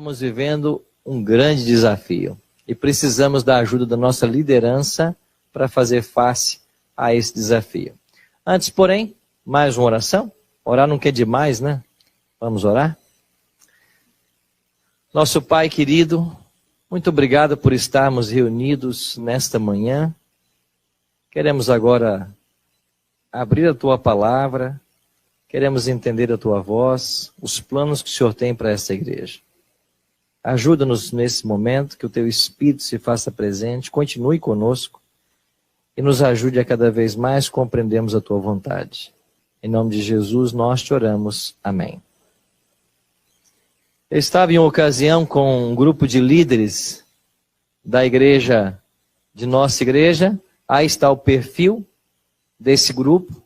estamos vivendo um grande desafio e precisamos da ajuda da nossa liderança para fazer face a esse desafio. Antes, porém, mais uma oração. Orar não quer demais, né? Vamos orar? Nosso Pai querido, muito obrigado por estarmos reunidos nesta manhã. Queremos agora abrir a Tua palavra, queremos entender a Tua voz, os planos que o Senhor tem para esta igreja. Ajuda-nos nesse momento, que o Teu Espírito se faça presente, continue conosco e nos ajude a cada vez mais compreendermos a Tua vontade. Em nome de Jesus nós te oramos. Amém. Eu estava em uma ocasião com um grupo de líderes da igreja, de nossa igreja. Aí está o perfil desse grupo.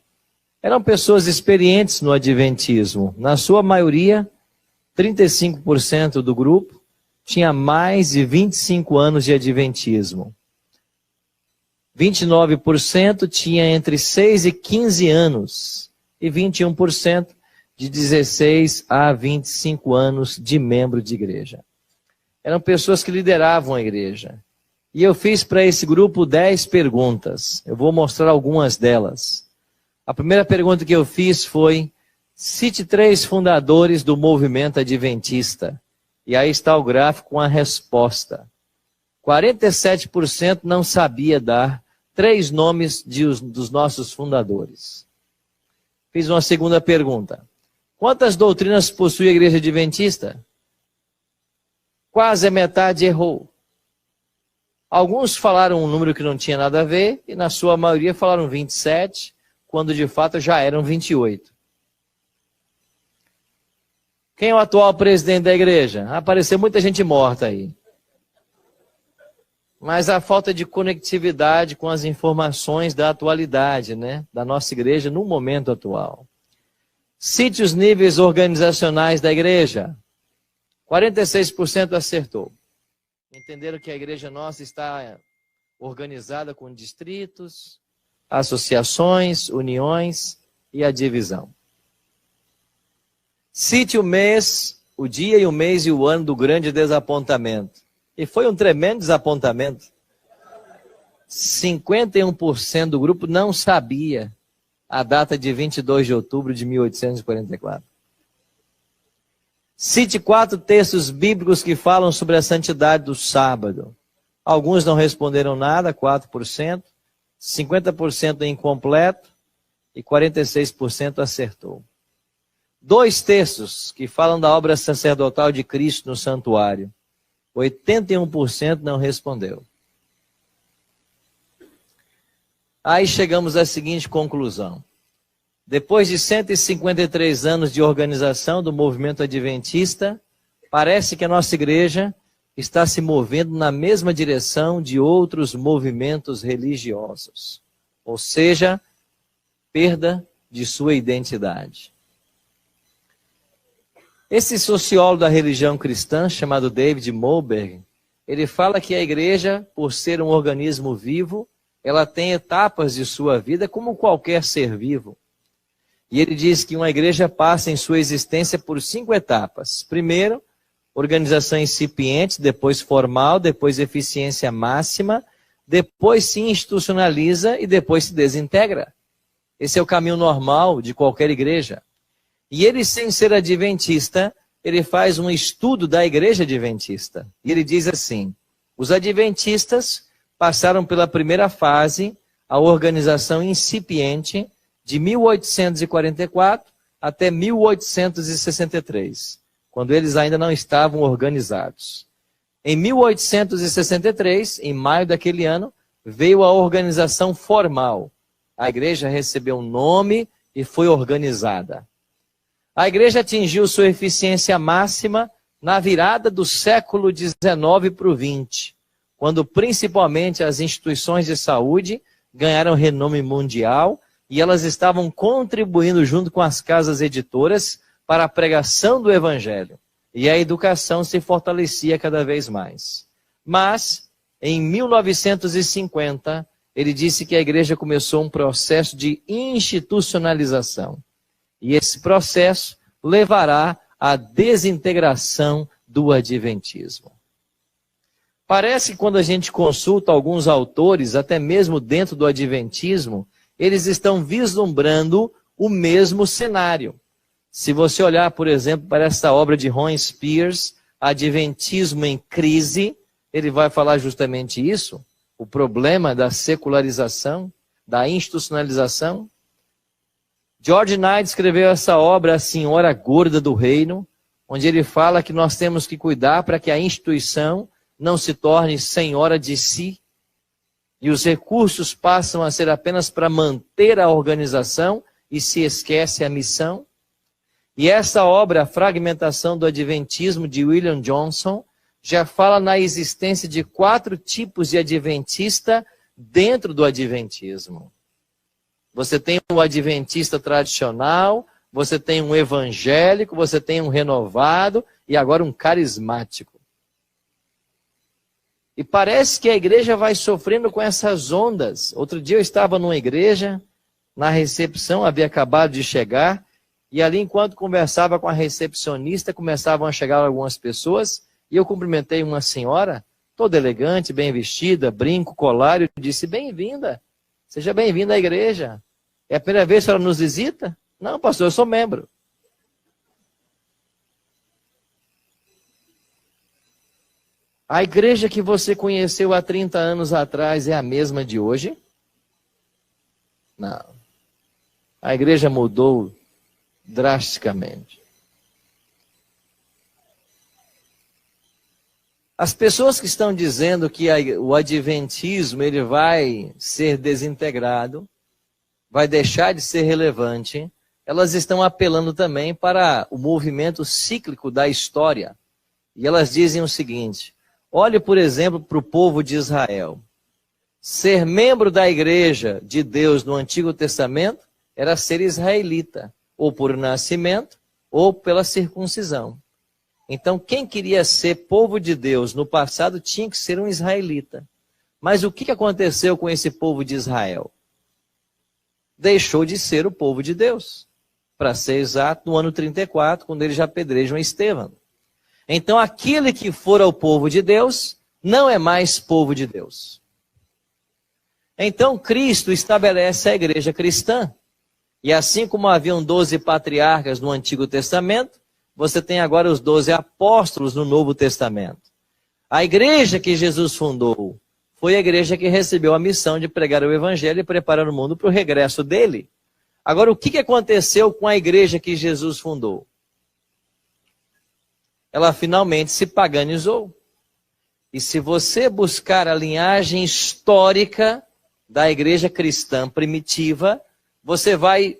Eram pessoas experientes no adventismo. Na sua maioria, 35% do grupo tinha mais de 25 anos de adventismo. 29% tinha entre 6 e 15 anos. E 21% de 16 a 25 anos de membro de igreja. Eram pessoas que lideravam a igreja. E eu fiz para esse grupo 10 perguntas. Eu vou mostrar algumas delas. A primeira pergunta que eu fiz foi: cite 3 fundadores do movimento adventista. E aí está o gráfico com a resposta. 47% não sabia dar 3 nomes dos nossos fundadores. Fiz uma segunda pergunta. Quantas doutrinas possui a igreja adventista? Quase a metade errou. Alguns falaram um número que não tinha nada a ver, e na sua maioria falaram 27, quando de fato já eram 28. Quem é o atual presidente da igreja? Apareceu muita gente morta aí. Mas a falta de conectividade com as informações da atualidade, né, da nossa igreja no momento atual. Cite os níveis organizacionais da igreja. 46% acertou. Entenderam que a igreja nossa está organizada com distritos, associações, uniões e a divisão. Cite o mês, o dia e o mês e o ano do grande desapontamento. E foi um tremendo desapontamento. 51% do grupo não sabia a data de 22 de outubro de 1844. Cite 4 textos bíblicos que falam sobre a santidade do sábado. Alguns não responderam nada, 4%. 50% incompleto e 46% acertou. 2 textos que falam da obra sacerdotal de Cristo no santuário. 81% não respondeu. Aí chegamos à seguinte conclusão. Depois de 153 anos de organização do movimento adventista, parece que a nossa igreja está se movendo na mesma direção de outros movimentos religiosos. Ou seja, perda de sua identidade. Esse sociólogo da religião cristã, chamado David Moberg, ele fala que a igreja, por ser um organismo vivo, ela tem etapas de sua vida como qualquer ser vivo. E ele diz que uma igreja passa em sua existência por 5 etapas. Primeiro, organização incipiente, depois formal, depois eficiência máxima, depois se institucionaliza e depois se desintegra. Esse é o caminho normal de qualquer igreja. E ele, sem ser adventista, ele faz um estudo da igreja adventista. E ele diz assim: os adventistas passaram pela primeira fase, a organização incipiente, de 1844 até 1863, quando eles ainda não estavam organizados. Em 1863, em maio daquele ano, veio a organização formal. A igreja recebeu um nome e foi organizada. A igreja atingiu sua eficiência máxima na virada do século XIX para o XX, quando principalmente as instituições de saúde ganharam renome mundial e elas estavam contribuindo junto com as casas editoras para a pregação do evangelho. E a educação se fortalecia cada vez mais. Mas, em 1950, ele disse que a igreja começou um processo de institucionalização. E esse processo levará à desintegração do Adventismo. Parece que quando a gente consulta alguns autores, até mesmo dentro do Adventismo, eles estão vislumbrando o mesmo cenário. Se você olhar, por exemplo, para essa obra de Ron Spears, Adventismo em Crise, ele vai falar justamente isso, o problema da secularização, da institucionalização. George Knight escreveu essa obra, A Senhora Gorda do Reino, onde ele fala que nós temos que cuidar para que a instituição não se torne senhora de si, e os recursos passam a ser apenas para manter a organização e se esquece a missão. E essa obra, A Fragmentação do Adventismo, de William Johnson, já fala na existência de 4 tipos de adventista dentro do adventismo. Você tem o adventista tradicional, você tem um evangélico, você tem um renovado e agora um carismático. E parece que a igreja vai sofrendo com essas ondas. Outro dia eu estava numa igreja, na recepção, havia acabado de chegar, e ali enquanto conversava com a recepcionista, começavam a chegar algumas pessoas, e eu cumprimentei uma senhora, toda elegante, bem vestida, brinco, colar, e eu disse, bem-vinda, seja bem-vinda à igreja. É a primeira vez que ela nos visita? Não, pastor, eu sou membro. A igreja que você conheceu há 30 anos atrás é a mesma de hoje? Não. A igreja mudou drasticamente. As pessoas que estão dizendo que o adventismo ele vai ser desintegrado, vai deixar de ser relevante, elas estão apelando também para o movimento cíclico da história. E elas dizem o seguinte: olhe, por exemplo, para o povo de Israel. Ser membro da igreja de Deus no Antigo Testamento era ser israelita, ou por nascimento, ou pela circuncisão. Então, quem queria ser povo de Deus no passado tinha que ser um israelita. Mas o que aconteceu com esse povo de Israel? Deixou de ser o povo de Deus. Para ser exato, no ano 34, quando eles já apedrejam Estevão. Então, aquele que for ao povo de Deus, não é mais povo de Deus. Então, Cristo estabelece a igreja cristã. E assim como haviam 12 patriarcas no Antigo Testamento, você tem agora os 12 apóstolos no Novo Testamento. A igreja que Jesus fundou foi a igreja que recebeu a missão de pregar o evangelho e preparar o mundo para o regresso dele. Agora, o que aconteceu com a igreja que Jesus fundou? Ela finalmente se paganizou. E se você buscar a linhagem histórica da igreja cristã primitiva, você vai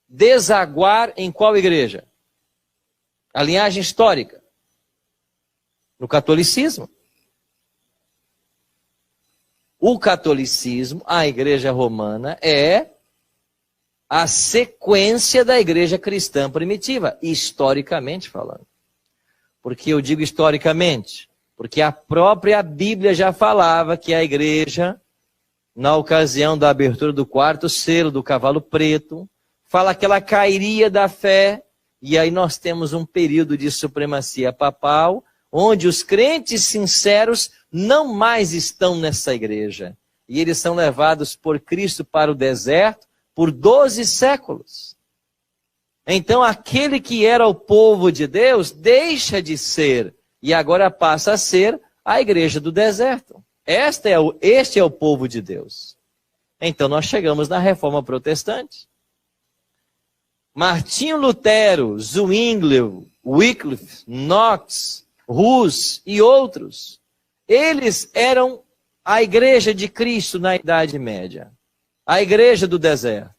desaguar em qual igreja? A linhagem histórica. No catolicismo. O catolicismo, a igreja romana, é a sequência da igreja cristã primitiva, historicamente falando. Por que eu digo historicamente? Porque a própria Bíblia já falava que a igreja, na ocasião da abertura do 4º selo do cavalo preto, fala que ela cairia da fé, e aí nós temos um período de supremacia papal, onde os crentes sinceros não mais estão nessa igreja. E eles são levados por Cristo para o deserto por 12 séculos. Então aquele que era o povo de Deus deixa de ser e agora passa a ser a igreja do deserto. Este é o povo de Deus. Então nós chegamos na Reforma Protestante. Martinho Lutero, Zwingli, Wycliffe, Knox, Hus e outros, eles eram a igreja de Cristo na Idade Média, a igreja do deserto.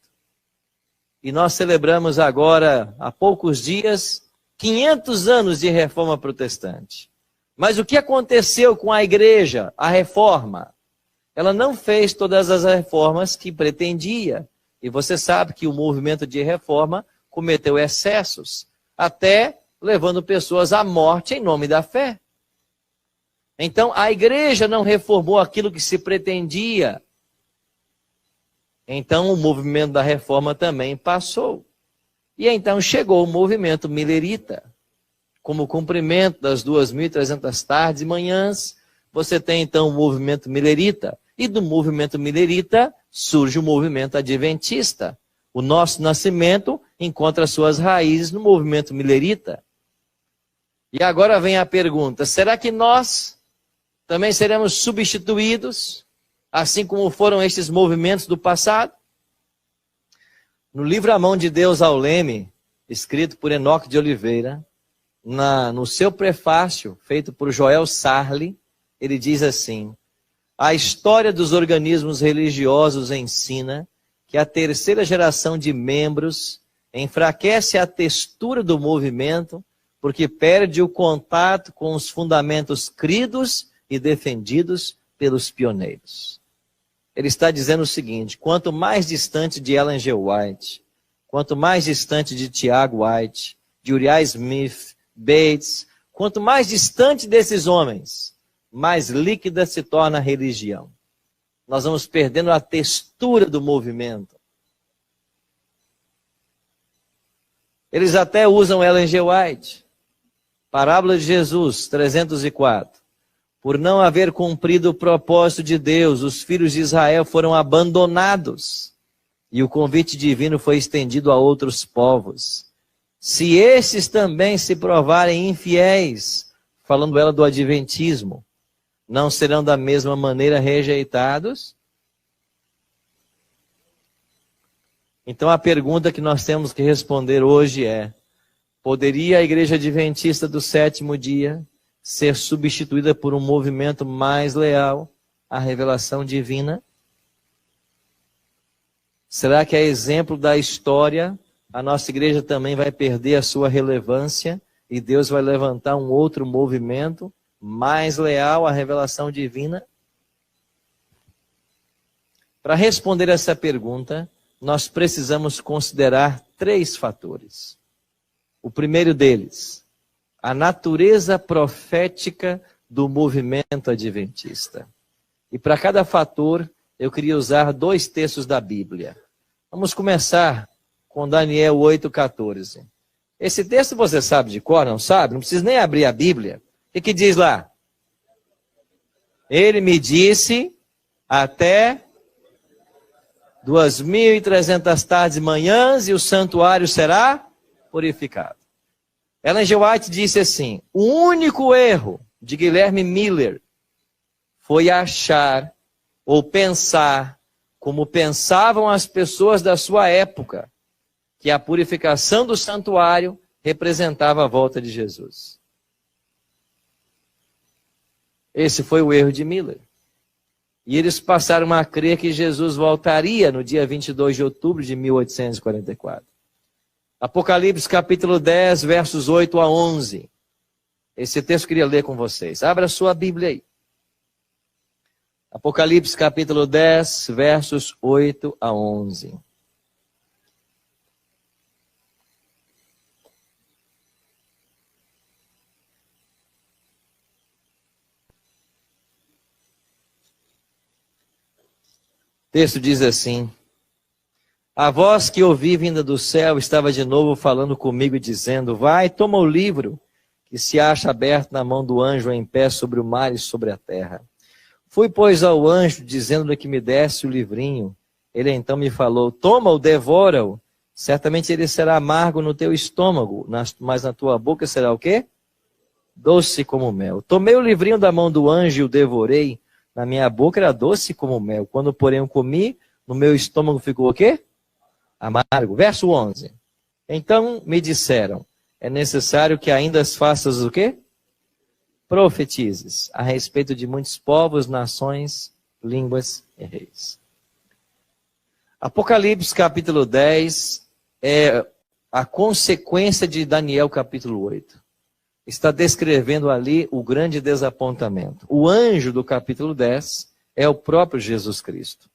E nós celebramos agora, há poucos dias, 500 anos de Reforma Protestante. Mas o que aconteceu com a igreja, a reforma? Ela não fez todas as reformas que pretendia. E você sabe que o movimento de reforma cometeu excessos, até levando pessoas à morte em nome da fé. Então, a igreja não reformou aquilo que se pretendia. Então, o movimento da reforma também passou. E então chegou o movimento millerita, como cumprimento das 2.300 tardes e manhãs, você tem então o movimento milerita. E do movimento milerita surge o movimento adventista. O nosso nascimento encontra suas raízes no movimento milerita. E agora vem a pergunta: será que nós também seremos substituídos, assim como foram estes movimentos do passado? No livro A Mão de Deus ao Leme, escrito por Enoque de Oliveira, no seu prefácio, feito por Joel Sarli, ele diz assim: a história dos organismos religiosos ensina que a terceira geração de membros enfraquece a textura do movimento porque perde o contato com os fundamentos cridos e defendidos pelos pioneiros. Ele está dizendo o seguinte: quanto mais distante de Ellen G. White, quanto mais distante de Tiago White, de Uriah Smith, Bates, quanto mais distante desses homens, mais líquida se torna a religião. Nós vamos perdendo a textura do movimento. Eles até usam Ellen G. White. Parábola de Jesus, 304. Por não haver cumprido o propósito de Deus, os filhos de Israel foram abandonados e o convite divino foi estendido a outros povos. Se esses também se provarem infiéis, falando ela do adventismo, não serão da mesma maneira rejeitados? Então a pergunta que nós temos que responder hoje é: poderia a Igreja Adventista do Sétimo Dia ser substituída por um movimento mais leal à revelação divina? Será que, a exemplo da história, a nossa igreja também vai perder a sua relevância e Deus vai levantar um outro movimento mais leal à revelação divina? Para responder essa pergunta, nós precisamos considerar 3 fatores. O primeiro deles, a natureza profética do movimento adventista. E para cada fator, eu queria usar 2 textos da Bíblia. Vamos começar com Daniel 8,14. Esse texto você sabe de cor, não sabe? Não precisa nem abrir a Bíblia. O que diz lá? Ele me disse: até 2.300 tardes e manhãs e o santuário será purificado. Ellen G. White disse assim: o único erro de Guilherme Miller foi achar ou pensar como pensavam as pessoas da sua época, que a purificação do santuário representava a volta de Jesus. Esse foi o erro de Miller. E eles passaram a crer que Jesus voltaria no dia 22 de outubro de 1844. Apocalipse capítulo 10, versos 8 a 11. Esse texto eu queria ler com vocês. Abra sua Bíblia aí. Apocalipse capítulo 10, versos 8 a 11. O texto diz assim: a voz que ouvi vinda do céu estava de novo falando comigo e dizendo: vai, toma o livro que se acha aberto na mão do anjo em pé sobre o mar e sobre a terra. Fui, pois, ao anjo, dizendo-lhe que me desse o livrinho. Ele então me falou: toma-o, devora-o. Certamente ele será amargo no teu estômago, mas na tua boca será o quê? Doce como mel. Tomei o livrinho da mão do anjo e o devorei. Na minha boca era doce como mel. Quando, porém, o comi, no meu estômago ficou o quê? Amargo. Verso 11. Então me disseram: é necessário que ainda faças o quê? Profetizes a respeito de muitos povos, nações, línguas e reis. Apocalipse capítulo 10 é a consequência de Daniel capítulo 8. Está descrevendo ali o grande desapontamento. O anjo do capítulo 10 é o próprio Jesus Cristo.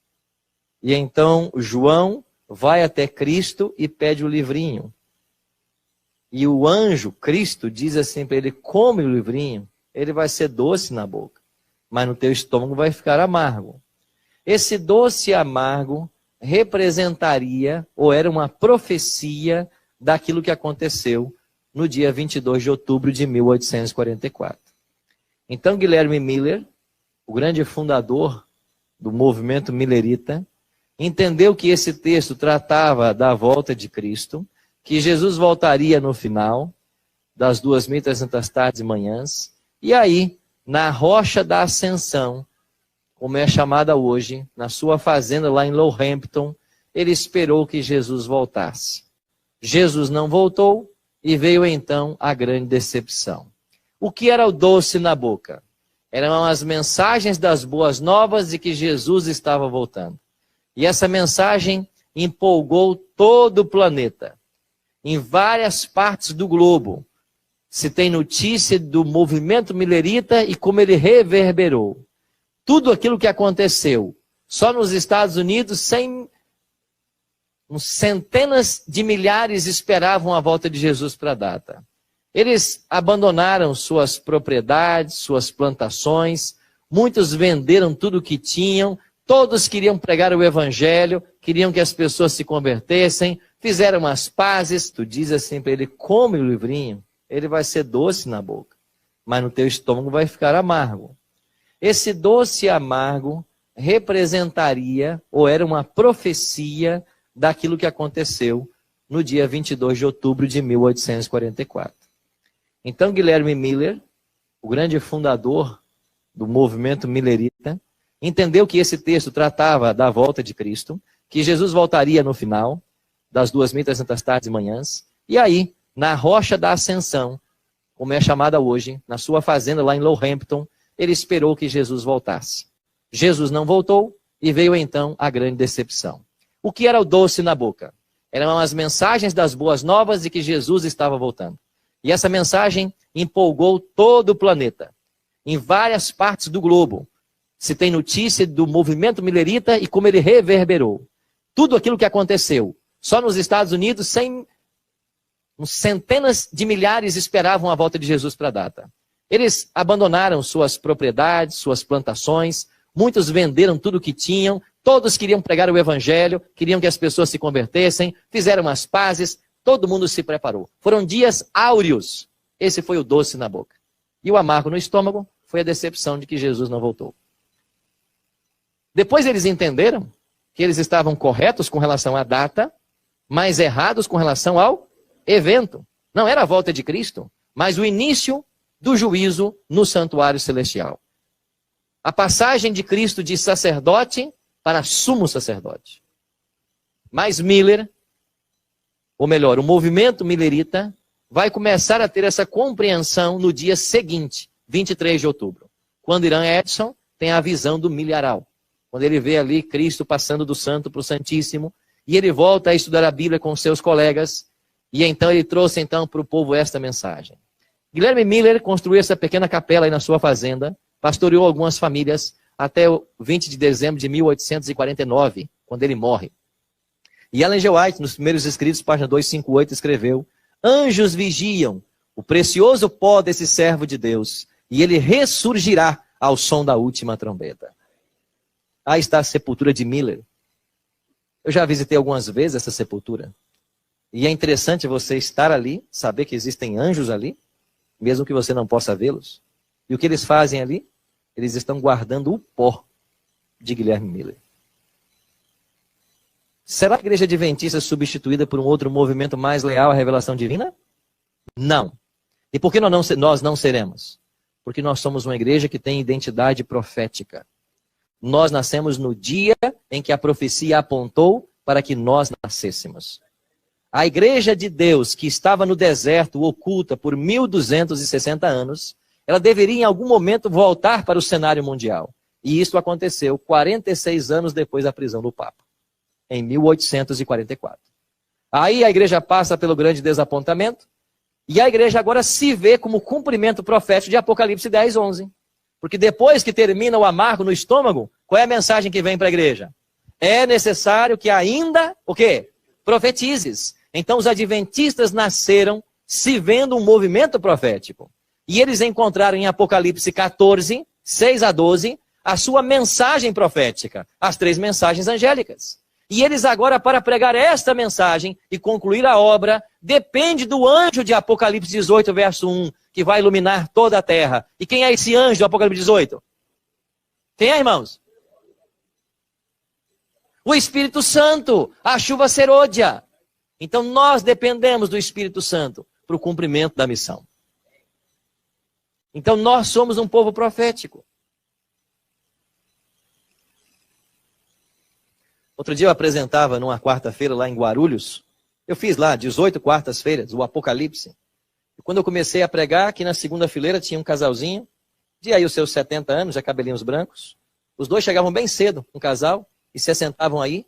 E então João vai até Cristo e pede o livrinho. E o anjo, Cristo, diz assim para ele: come o livrinho, ele vai ser doce na boca, mas no teu estômago vai ficar amargo. Esse doce e amargo representaria, ou era uma profecia daquilo que aconteceu no dia 22 de outubro de 1844. Então Guilherme Miller, o grande fundador do movimento millerita, entendeu que esse texto tratava da volta de Cristo, que Jesus voltaria no final das 2.300 tardes e manhãs, e aí, na Rocha da Ascensão, como é chamada hoje, na sua fazenda lá em Lowhampton, ele esperou que Jesus voltasse. Jesus não voltou e veio então a grande decepção. O que era o doce na boca? Eram as mensagens das boas novas de que Jesus estava voltando. E essa mensagem empolgou todo o planeta. Em várias partes do globo se tem notícia do movimento millerita e como ele reverberou. Tudo aquilo que aconteceu. Só nos Estados Unidos, centenas de milhares esperavam a volta de Jesus para a data. Eles abandonaram suas propriedades, suas plantações, muitos venderam tudo o que tinham, todos queriam pregar o evangelho, queriam que as pessoas se convertessem, fizeram as pazes. Tu diz assim para ele, come o livrinho, ele vai ser doce na boca, mas no teu estômago vai ficar amargo. Esse doce e amargo representaria, ou era uma profecia, daquilo que aconteceu no dia 22 de outubro de 1844. Então Guilherme Miller, o grande fundador do movimento millerita, entendeu que esse texto tratava da volta de Cristo, que Jesus voltaria no final das 2.300 tardes e manhãs, e aí, na Rocha da Ascensão, como é chamada hoje, na sua fazenda lá em Lowhampton, ele esperou que Jesus voltasse. Jesus não voltou e veio então a grande decepção. O que era o doce na boca? Eram as mensagens das boas novas de que Jesus estava voltando. E essa mensagem empolgou todo o planeta. Em várias partes do globo se tem notícia do movimento millerita e como ele reverberou. Tudo aquilo que aconteceu. Só nos Estados Unidos, centenas de milhares esperavam a volta de Jesus para a data. Eles abandonaram suas propriedades, suas plantações, muitos venderam tudo o que tinham, todos queriam pregar o evangelho, queriam que as pessoas se convertessem, fizeram as pazes, todo mundo se preparou. Foram dias áureos. Esse foi o doce na boca. E o amargo no estômago foi a decepção de que Jesus não voltou. Depois eles entenderam que eles estavam corretos com relação à data, mas errados com relação ao evento. Não era a volta de Cristo, mas o início do juízo no santuário celestial. A passagem de Cristo de sacerdote para sumo sacerdote. Mas Miller, ou melhor, o movimento millerita, vai começar a ter essa compreensão no dia seguinte, 23 de outubro, quando Irã Edson tem a visão do milharal. Quando ele vê ali Cristo passando do santo para o santíssimo, e ele volta a estudar a Bíblia com seus colegas, e então ele trouxe para o povo esta mensagem. Guilherme Miller construiu essa pequena capela aí na sua fazenda, pastoreou algumas famílias até o 20 de dezembro de 1849, quando ele morre. E Ellen G. White, nos primeiros escritos, página 258, escreveu: anjos vigiam o precioso pó desse servo de Deus, e ele ressurgirá ao som da última trombeta. Aí está a sepultura de Miller. Eu já visitei algumas vezes essa sepultura. E é interessante você estar ali, saber que existem anjos ali, mesmo que você não possa vê-los. E o que eles fazem ali? Eles estão guardando o pó de Guilherme Miller. Será a igreja adventista substituída por um outro movimento mais leal à revelação divina? Não. E por que nós não seremos? Porque nós somos uma igreja que tem identidade profética. Nós nascemos no dia em que a profecia apontou para que nós nascêssemos. A igreja de Deus, que estava no deserto, oculta por 1260 anos, ela deveria em algum momento voltar para o cenário mundial. E isso aconteceu 46 anos depois da prisão do Papa, em 1844. Aí a igreja passa pelo grande desapontamento, e a igreja agora se vê como cumprimento profético de Apocalipse 10, 11. Porque depois que termina o amargo no estômago, qual é a mensagem que vem para a igreja? É necessário que ainda, o quê? Profetizes. Então os adventistas nasceram se vendo um movimento profético. E eles encontraram em Apocalipse 14, 6 a 12, a sua mensagem profética, as 3 mensagens angélicas. E eles agora, para pregar esta mensagem e concluir a obra, depende do anjo de Apocalipse 18, verso 1, que vai iluminar toda a terra. E quem é esse anjo do Apocalipse 18? Quem é, irmãos? O Espírito Santo, a chuva serôdia. Então nós dependemos do Espírito Santo para o cumprimento da missão. Então nós somos um povo profético. Outro dia eu apresentava numa quarta-feira lá em Guarulhos. Eu fiz lá 18 quartas-feiras, o Apocalipse. E quando eu comecei a pregar, aqui na segunda fileira tinha um casalzinho, de aí os seus 70 anos, já cabelinhos brancos. Os dois chegavam bem cedo, um casal, e se assentavam aí.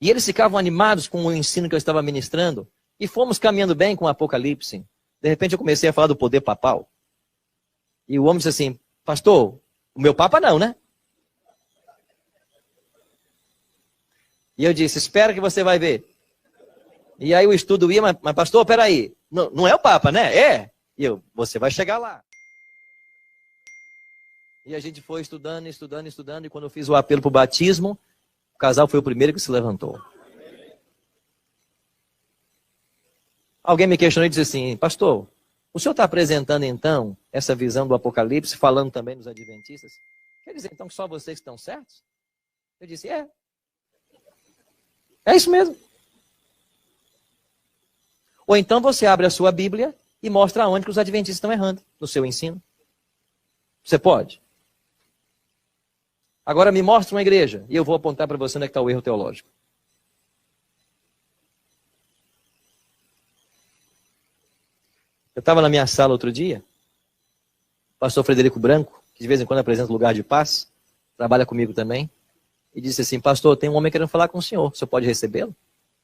E eles ficavam animados com o ensino que eu estava ministrando. E fomos caminhando bem com o Apocalipse. De repente eu comecei a falar do poder papal. E o homem disse assim, pastor, o meu papa não, né? E eu disse, espera que você vai ver. E aí o estudo ia, mas pastor, peraí, não é o papa, né? É. E eu, você vai chegar lá. E a gente foi estudando, e quando eu fiz o apelo para o batismo, o casal foi o primeiro que se levantou. Alguém me questionou e disse assim, pastor, o senhor está apresentando então essa visão do Apocalipse, falando também dos adventistas? Quer dizer então que só vocês estão certos? Eu disse, é. É isso mesmo. Ou então você abre a sua Bíblia e mostra onde que os adventistas estão errando no seu ensino. Você pode. Agora me mostra uma igreja e eu vou apontar para você onde é que está o erro teológico. Eu estava na minha sala outro dia, o pastor Frederico Branco, que de vez em quando apresenta Lugar de Paz, trabalha comigo também, e disse assim, pastor, tem um homem querendo falar com o senhor pode recebê-lo?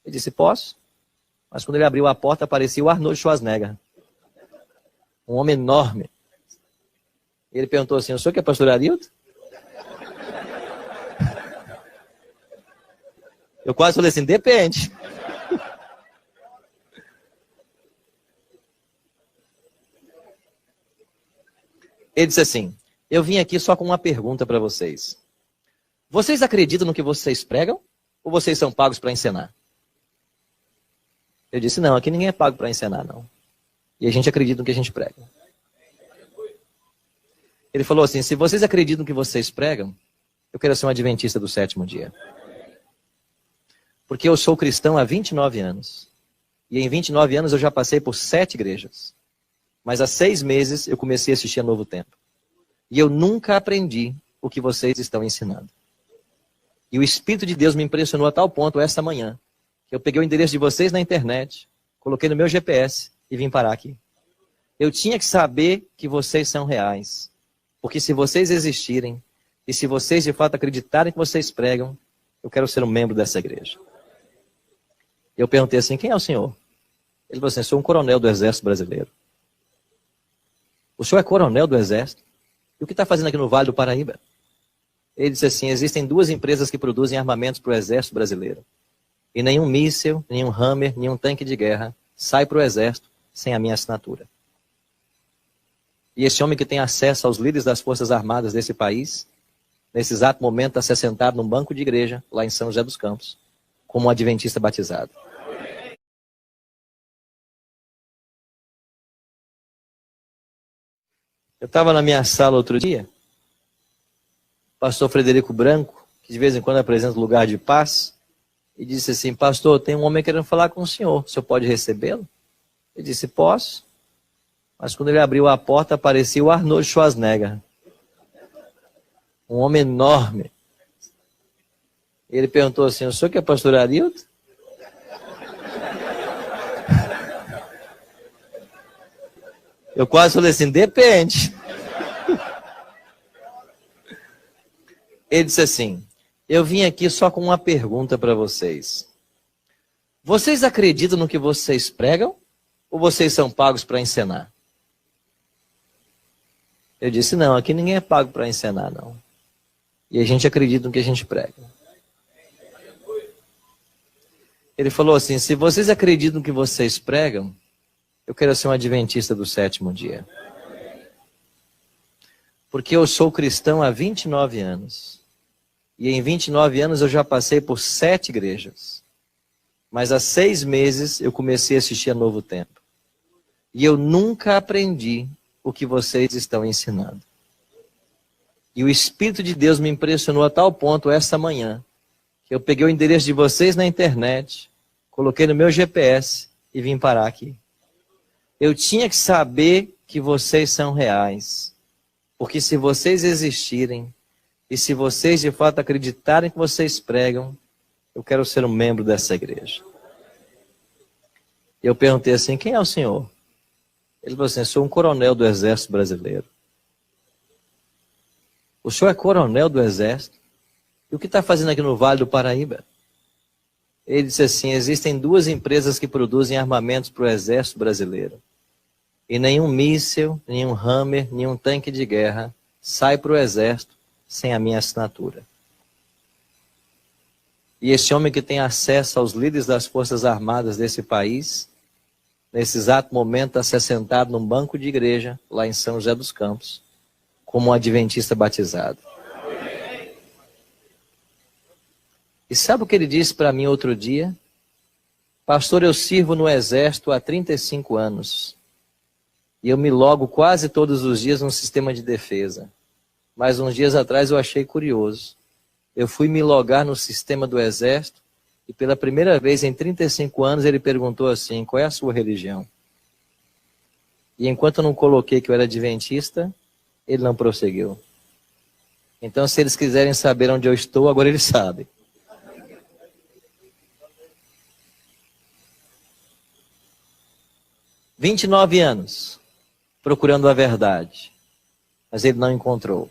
Eu disse, posso. Mas quando ele abriu a porta, aparecia o Arnold Schwarzenegger. Um homem enorme. E ele perguntou assim, o senhor que é pastor Arilton? Eu quase falei assim, depende. Ele disse assim, eu vim aqui só com uma pergunta para vocês. Vocês acreditam no que vocês pregam? Ou vocês são pagos para ensinar? Eu disse, não, aqui ninguém é pago para ensinar, não. E a gente acredita no que a gente prega. Ele falou assim, se vocês acreditam no que vocês pregam, eu quero ser um adventista do sétimo dia. Porque eu sou cristão há 29 anos. E em 29 anos eu já passei por 7 igrejas. Mas há 6 meses eu comecei a assistir a Novo Tempo. E eu nunca aprendi o que vocês estão ensinando. E o Espírito de Deus me impressionou a tal ponto essa manhã, que eu peguei o endereço de vocês na internet, coloquei no meu GPS e vim parar aqui. Eu tinha que saber que vocês são reais. Porque se vocês existirem, e se vocês de fato acreditarem que vocês pregam, eu quero ser um membro dessa igreja. Eu perguntei assim, quem é o senhor? Ele falou assim, sou um coronel do Exército Brasileiro. O senhor é coronel do Exército? E o que está fazendo aqui no Vale do Paraíba? Ele disse assim, existem 2 empresas que produzem armamentos para o Exército Brasileiro. E nenhum míssil, nenhum Hammer, nenhum tanque de guerra sai para o Exército sem a minha assinatura. E esse homem que tem acesso aos líderes das Forças Armadas desse país, nesse exato momento está se sentado num banco de igreja, lá em São José dos Campos, como um adventista batizado. Eu estava na minha sala outro dia, pastor Frederico Branco, que de vez em quando apresenta Lugar de Paz, e disse assim, pastor, tem um homem querendo falar com o senhor pode recebê-lo? Eu disse, posso. Mas quando ele abriu a porta, aparecia o Arnold Schwarzenegger. Um homem enorme. Ele perguntou assim, o senhor que é pastor Arilton? Eu quase falei assim, depende. Ele disse assim, eu vim aqui só com uma pergunta para vocês. Vocês acreditam no que vocês pregam? Ou vocês são pagos para ensinar? Eu disse, não, aqui ninguém é pago para ensinar, não. E a gente acredita no que a gente prega. Ele falou assim, se vocês acreditam no que vocês pregam, eu quero ser um adventista do sétimo dia. Porque eu sou cristão há 29 anos. E em 29 anos eu já passei por 7 igrejas. Mas há 6 meses eu comecei a assistir a Novo Tempo. E eu nunca aprendi o que vocês estão ensinando. E o Espírito de Deus me impressionou a tal ponto essa manhã, que eu peguei o endereço de vocês na internet, coloquei no meu GPS e vim parar aqui. Eu tinha que saber que vocês são reais. Porque se vocês existirem, e se vocês de fato acreditarem que vocês pregam, eu quero ser um membro dessa igreja. Eu perguntei assim, quem é o senhor? Ele falou assim, sou um coronel do Exército Brasileiro. O senhor é coronel do Exército? E o que está fazendo aqui no Vale do Paraíba? Ele disse assim, existem 2 empresas que produzem armamentos para o Exército Brasileiro. E nenhum míssil, nenhum Hammer, nenhum tanque de guerra sai para o Exército sem a minha assinatura. E esse homem que tem acesso aos líderes das Forças Armadas desse país, nesse exato momento está se assentado num banco de igreja, lá em São José dos Campos, como um adventista batizado. E sabe o que ele disse para mim outro dia? Pastor, eu sirvo no Exército há 35 anos. E eu me logo quase todos os dias num sistema de defesa. Mas uns dias atrás eu achei curioso. Eu fui me logar no sistema do Exército e pela primeira vez em 35 anos ele perguntou assim, qual é a sua religião? E enquanto eu não coloquei que eu era adventista, ele não prosseguiu. Então se eles quiserem saber onde eu estou, agora eles sabem. – 29 anos procurando a verdade, mas ele não encontrou.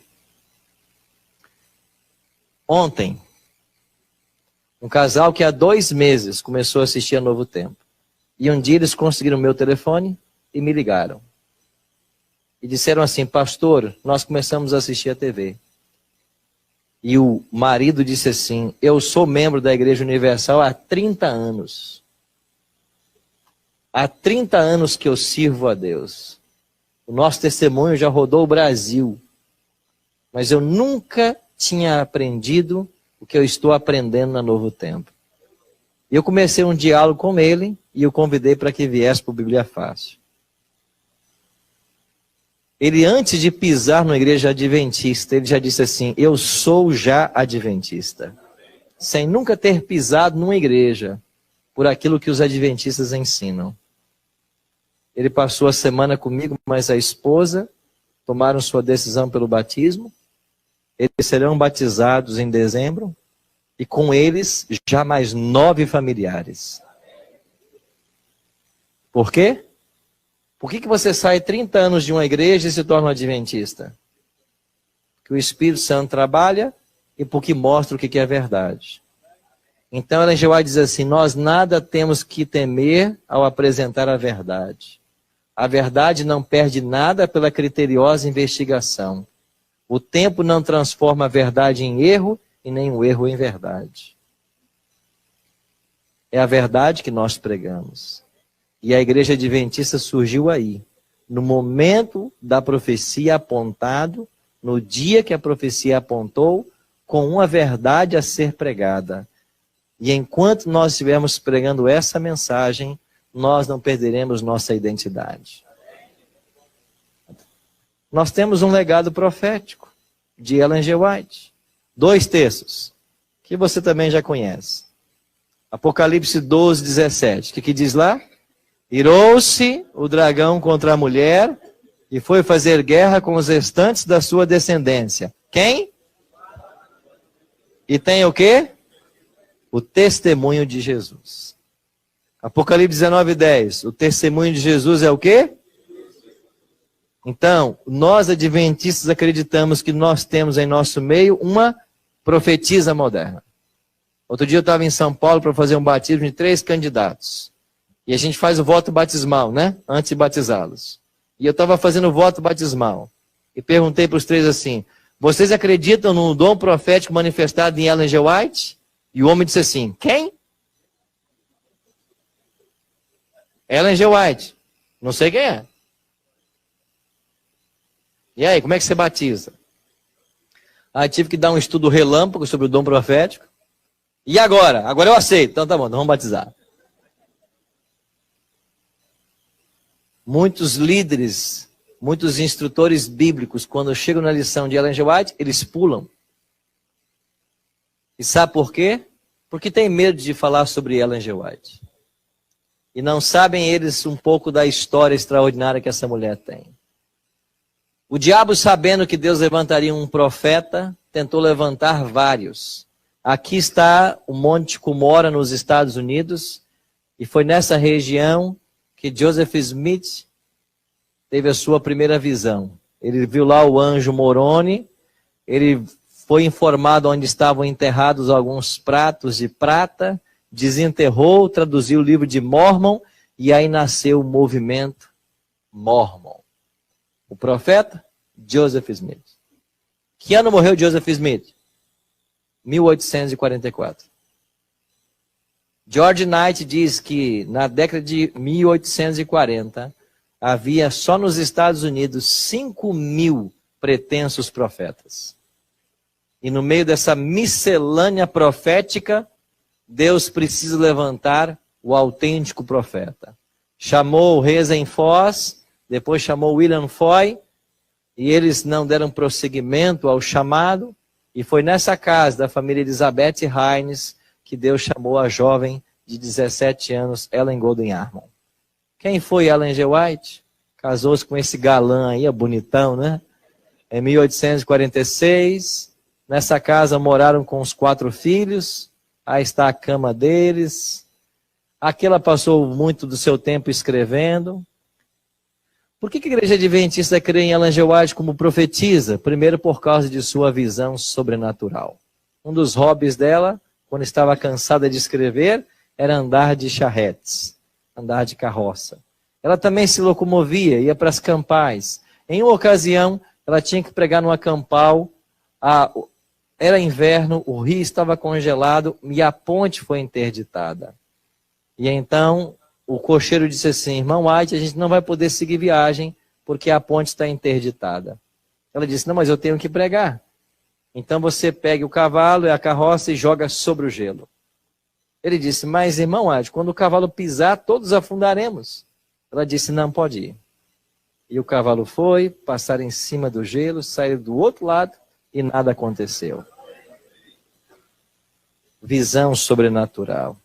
Ontem, um casal que há 2 meses começou a assistir a Novo Tempo. E um dia eles conseguiram o meu telefone e me ligaram. E disseram assim, pastor, nós começamos a assistir a TV. E o marido disse assim, eu sou membro da Igreja Universal há 30 anos. Há 30 anos que eu sirvo a Deus. O nosso testemunho já rodou o Brasil. Mas eu nunca tinha aprendido o que eu estou aprendendo na Novo Tempo. E eu comecei um diálogo com ele e o convidei para que viesse para o Bíblia Fácil. Ele, antes de pisar numa igreja adventista, ele já disse assim, eu sou já adventista. Sem nunca ter pisado numa igreja por aquilo que os adventistas ensinam. Ele passou a semana comigo, mas a esposa tomaram sua decisão pelo batismo. Eles serão batizados em dezembro e com eles já mais 9 familiares. Por quê? Por que você sai 30 anos de uma igreja e se torna um adventista? Que o Espírito Santo trabalha e porque mostra o que é verdade. Então Ellen G. White diz assim, nós nada temos que temer ao apresentar a verdade. A verdade não perde nada pela criteriosa investigação. O tempo não transforma a verdade em erro e nem o erro em verdade. É a verdade que nós pregamos. E a igreja adventista surgiu aí, no momento da profecia apontado, no dia que a profecia apontou, com uma verdade a ser pregada. E enquanto nós estivermos pregando essa mensagem, nós não perderemos nossa identidade. Nós temos um legado profético de Ellen G. White. 2 textos, que você também já conhece. Apocalipse 12, 17. O que diz lá? Irou-se o dragão contra a mulher e foi fazer guerra com os restantes da sua descendência. Quem? E tem o quê? O testemunho de Jesus. Apocalipse 19, 10. O testemunho de Jesus é o quê? Então, nós adventistas acreditamos que nós temos em nosso meio uma profetisa moderna. Outro dia eu estava em São Paulo para fazer um batismo de 3 candidatos. E a gente faz o voto batismal, né? Antes de batizá-los. E eu estava fazendo o voto batismal. E perguntei para os 3 assim, vocês acreditam no dom profético manifestado em Ellen G. White? E o homem disse assim, quem? Ellen G. White. Não sei quem é. E aí, como é que você batiza? Aí tive que dar um estudo relâmpago sobre o dom profético. E agora? Agora eu aceito. Então tá bom, então vamos batizar. Muitos líderes, muitos instrutores bíblicos, quando chegam na lição de Ellen G. White, eles pulam. E sabe por quê? Porque tem medo de falar sobre Ellen G. White. E não sabem eles um pouco da história extraordinária que essa mulher tem. O diabo, sabendo que Deus levantaria um profeta, tentou levantar vários. Aqui está o Monte Cumorah, nos Estados Unidos, e foi nessa região que Joseph Smith teve a sua primeira visão. Ele viu lá o anjo Moroni, ele foi informado onde estavam enterrados alguns pratos de prata, desenterrou, traduziu o livro de Mormon, e aí nasceu o movimento Mormon. O profeta, Joseph Smith. Que ano morreu Joseph Smith? 1844. George Knight diz que na década de 1840, havia só nos Estados Unidos 5.000 pretensos profetas. E no meio dessa miscelânea profética, Deus precisa levantar o autêntico profeta. Chamou Reza Foz, depois chamou William Foy, e eles não deram prosseguimento ao chamado, e foi nessa casa da família Elizabeth Hines que Deus chamou a jovem de 17 anos, Ellen Golden Armon. Quem foi Ellen G. White? Casou-se com esse galã aí, bonitão, né? Em 1846, nessa casa moraram com os 4 filhos, aí está a cama deles. Aqui ela passou muito do seu tempo escrevendo. Por que a igreja adventista crê em Ellen G. White como profetisa? Primeiro, por causa de sua visão sobrenatural. Um dos hobbies dela, quando estava cansada de escrever, era andar de charretes, andar de carroça. Ela também se locomovia, ia para as campais. Em uma ocasião, ela tinha que pregar numa campal, era inverno, o rio estava congelado e a ponte foi interditada. E então o cocheiro disse assim: irmão White, a gente não vai poder seguir viagem porque a ponte está interditada. Ela disse: não, mas eu tenho que pregar. Então você pega o cavalo e a carroça e joga sobre o gelo. Ele disse: mas irmão White, quando o cavalo pisar, todos afundaremos. Ela disse: não, pode ir. E o cavalo foi, passar em cima do gelo, sair do outro lado e nada aconteceu. Visão sobrenatural.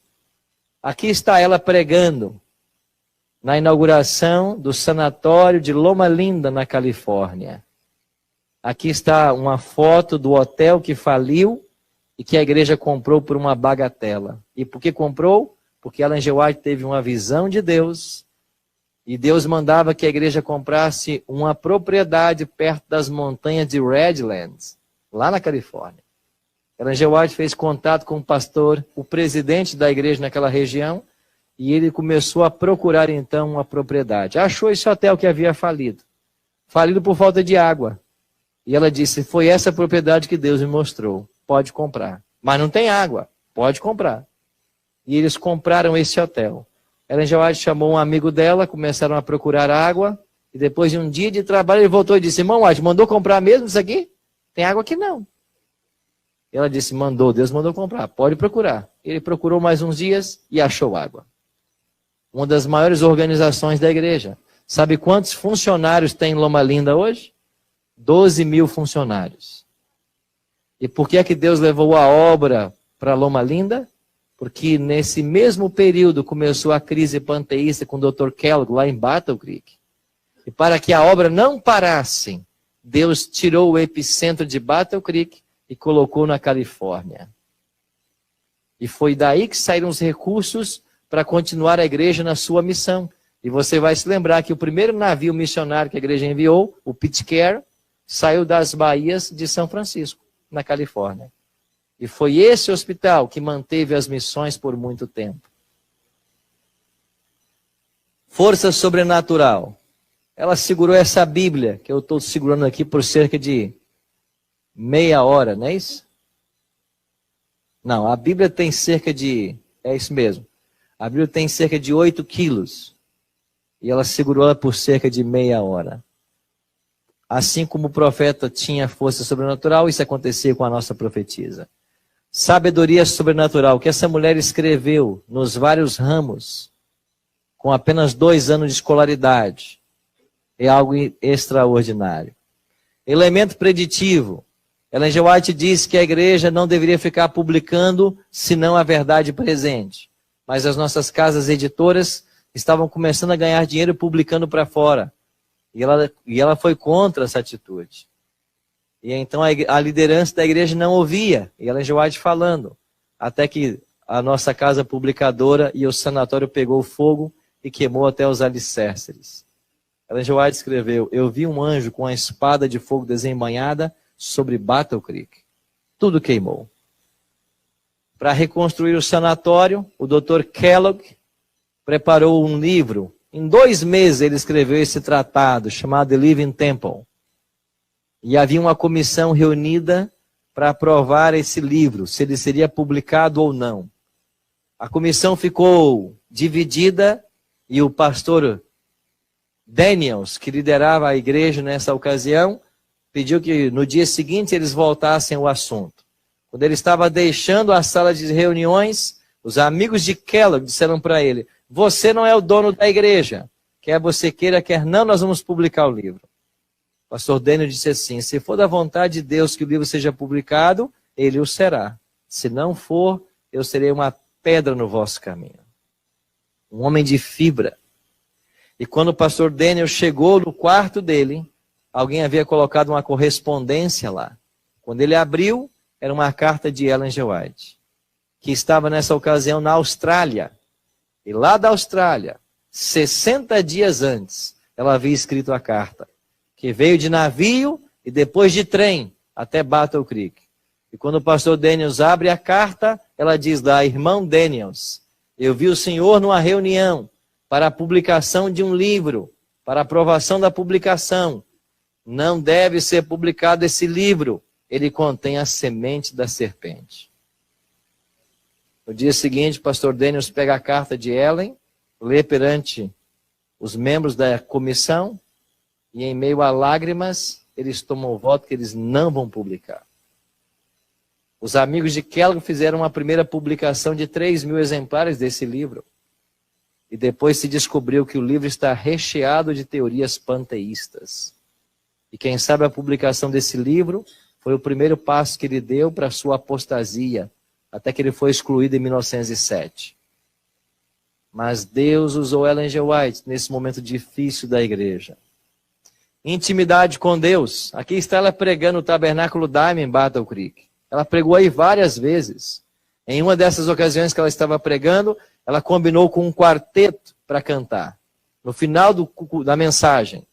Aqui está ela pregando na inauguração do sanatório de Loma Linda, na Califórnia. Aqui está uma foto do hotel que faliu e que a igreja comprou por uma bagatela. E por que comprou? Porque Ellen G. White teve uma visão de Deus e Deus mandava que a igreja comprasse uma propriedade perto das montanhas de Redlands, lá na Califórnia. Ellen G. White fez contato com o pastor, o presidente da igreja naquela região, e ele começou a procurar então uma propriedade. Achou esse hotel que havia falido. Falido por falta de água. E ela disse: foi essa propriedade que Deus me mostrou. Pode comprar. Mas não tem água. Pode comprar. E eles compraram esse hotel. Ellen G. White chamou um amigo dela, começaram a procurar água, e depois de um dia de trabalho ele voltou e disse: irmão White, mandou comprar mesmo isso aqui? Tem água aqui não. Ela disse: mandou, Deus mandou comprar, pode procurar. Ele procurou mais uns dias e achou água. Uma das maiores organizações da igreja. Sabe quantos funcionários tem em Loma Linda hoje? 12.000 funcionários. E por que é que Deus levou a obra para Loma Linda? Porque nesse mesmo período começou a crise panteísta com o Dr. Kellogg lá em Battle Creek. E para que a obra não parasse, Deus tirou o epicentro de Battle Creek e colocou na Califórnia. E foi daí que saíram os recursos para continuar a igreja na sua missão. E você vai se lembrar que o primeiro navio missionário que a igreja enviou, o Pitcairn, saiu das baías de São Francisco, na Califórnia. E foi esse hospital que manteve as missões por muito tempo. Força sobrenatural. Ela segurou essa Bíblia, que eu estou segurando aqui por cerca de meia hora, não é isso? Não, a Bíblia tem cerca de... É isso mesmo. A Bíblia tem cerca de 8 quilos. E ela segurou ela por cerca de meia hora. Assim como o profeta tinha força sobrenatural, isso acontecia com a nossa profetisa. Sabedoria sobrenatural, que essa mulher escreveu nos vários ramos, com apenas 2 anos de escolaridade, é algo extraordinário. Elemento preditivo. Ellen G. White diz que a igreja não deveria ficar publicando senão a verdade presente. Mas as nossas casas editoras estavam começando a ganhar dinheiro publicando para fora. E ela foi contra essa atitude. E então a liderança da igreja não ouvia. E Ellen G. White falando. Até que a nossa casa publicadora e o sanatório pegou fogo e queimou até os alicerces. Ellen G. White escreveu: eu vi um anjo com a espada de fogo desembainhada sobre Battle Creek. Tudo queimou. Para reconstruir o sanatório, o Dr. Kellogg preparou um livro. Em 2 meses ele escreveu esse tratado chamado The Living Temple. E havia uma comissão reunida para aprovar esse livro, se ele seria publicado ou não. A comissão ficou dividida e o pastor Daniels, que liderava a igreja nessa ocasião, pediu que no dia seguinte eles voltassem ao assunto. Quando ele estava deixando a sala de reuniões, os amigos de Kellogg disseram para ele: você não é o dono da igreja. Quer você queira, quer não, nós vamos publicar o livro. O pastor Daniel disse assim: se for da vontade de Deus que o livro seja publicado, ele o será. Se não for, eu serei uma pedra no vosso caminho. Um homem de fibra. E quando o pastor Daniel chegou no quarto dele, alguém havia colocado uma correspondência lá. Quando ele abriu, era uma carta de Ellen G. White, que estava nessa ocasião na Austrália. E lá da Austrália, 60 dias antes, ela havia escrito a carta, que veio de navio e depois de trem até Battle Creek. E quando o pastor Daniels abre a carta, ela diz lá: irmão Daniels, eu vi o senhor numa reunião para a publicação de um livro, para a aprovação da publicação. Não deve ser publicado esse livro. Ele contém a semente da serpente. No dia seguinte, o pastor Daniels pega a carta de Ellen, lê perante os membros da comissão, e em meio a lágrimas, eles tomam o voto que eles não vão publicar. Os amigos de Kellogg fizeram uma primeira publicação de 3.000 exemplares desse livro. E depois se descobriu que o livro está recheado de teorias panteístas. E quem sabe a publicação desse livro foi o primeiro passo que ele deu para a sua apostasia, até que ele foi excluído em 1907. Mas Deus usou Ellen G. White nesse momento difícil da igreja. Intimidade com Deus. Aqui está ela pregando o Tabernáculo Daime em Battle Creek. Ela pregou aí várias vezes. Em uma dessas ocasiões que ela estava pregando, ela combinou com um quarteto para cantar. No final da mensagem.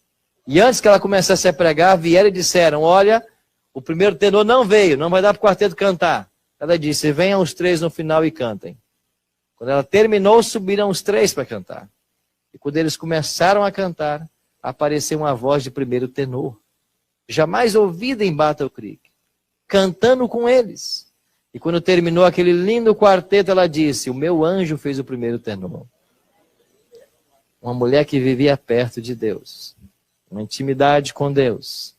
E antes que ela começasse a pregar, vieram e disseram: olha, o primeiro tenor não veio, não vai dar para o quarteto cantar. Ela disse: venham os 3 no final e cantem. Quando ela terminou, subiram os 3 para cantar. E quando eles começaram a cantar, apareceu uma voz de primeiro tenor, jamais ouvida em Battle Creek, cantando com eles. E quando terminou aquele lindo quarteto, ela disse: o meu anjo fez o primeiro tenor. Uma mulher que vivia perto de Deus, uma intimidade com Deus,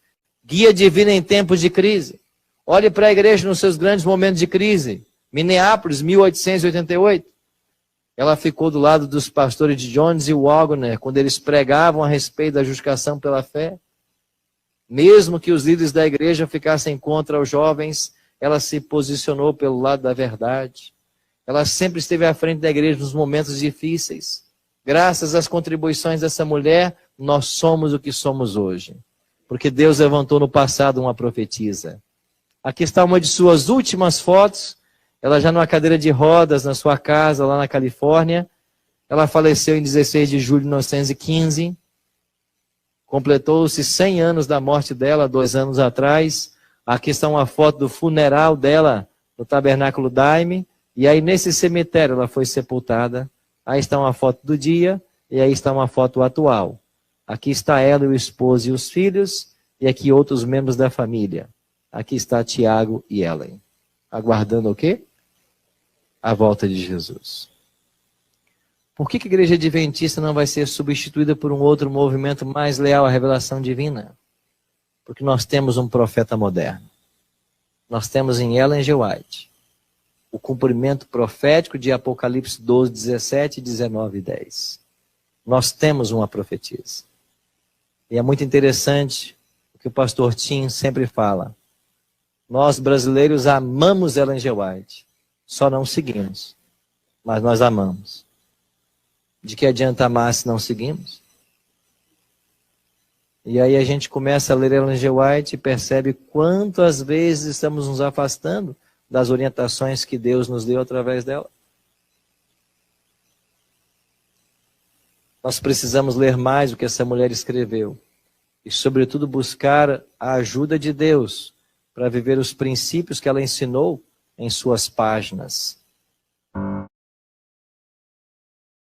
guia divina em tempos de crise. Olhe para a igreja nos seus grandes momentos de crise. Minneapolis, 1888. Ela ficou do lado dos pastores de Jones e Wagner, quando eles pregavam a respeito da justificação pela fé. Mesmo que os líderes da igreja ficassem contra os jovens, ela se posicionou pelo lado da verdade. Ela sempre esteve à frente da igreja nos momentos difíceis. Graças às contribuições dessa mulher, nós somos o que somos hoje. Porque Deus levantou no passado uma profetisa. Aqui está uma de suas últimas fotos. Ela já numa cadeira de rodas na sua casa, lá na Califórnia. Ela faleceu em 16 de julho de 1915. Completou-se 100 anos da morte dela, 2 anos atrás. Aqui está uma foto do funeral dela no Tabernáculo Daime. E aí nesse cemitério ela foi sepultada. Aí está uma foto do dia e aí está uma foto atual. Aqui está ela e o esposo e os filhos. E aqui outros membros da família. Aqui está Tiago e Ellen. Aguardando o quê? A volta de Jesus. Por que a igreja adventista não vai ser substituída por um outro movimento mais leal à revelação divina? Porque nós temos um profeta moderno. Nós temos em Ellen G. White o cumprimento profético de Apocalipse 12, 17, 19 e 10. Nós temos uma profetisa. E é muito interessante o que o pastor Tim sempre fala. Nós brasileiros amamos Ellen G. White, só não seguimos, mas nós amamos. De que adianta amar se não seguimos? E aí a gente começa a ler Ellen G. White e percebe quantas vezes estamos nos afastando das orientações que Deus nos deu através dela. Nós precisamos ler mais o que essa mulher escreveu e, sobretudo, buscar a ajuda de Deus para viver os princípios que ela ensinou em suas páginas.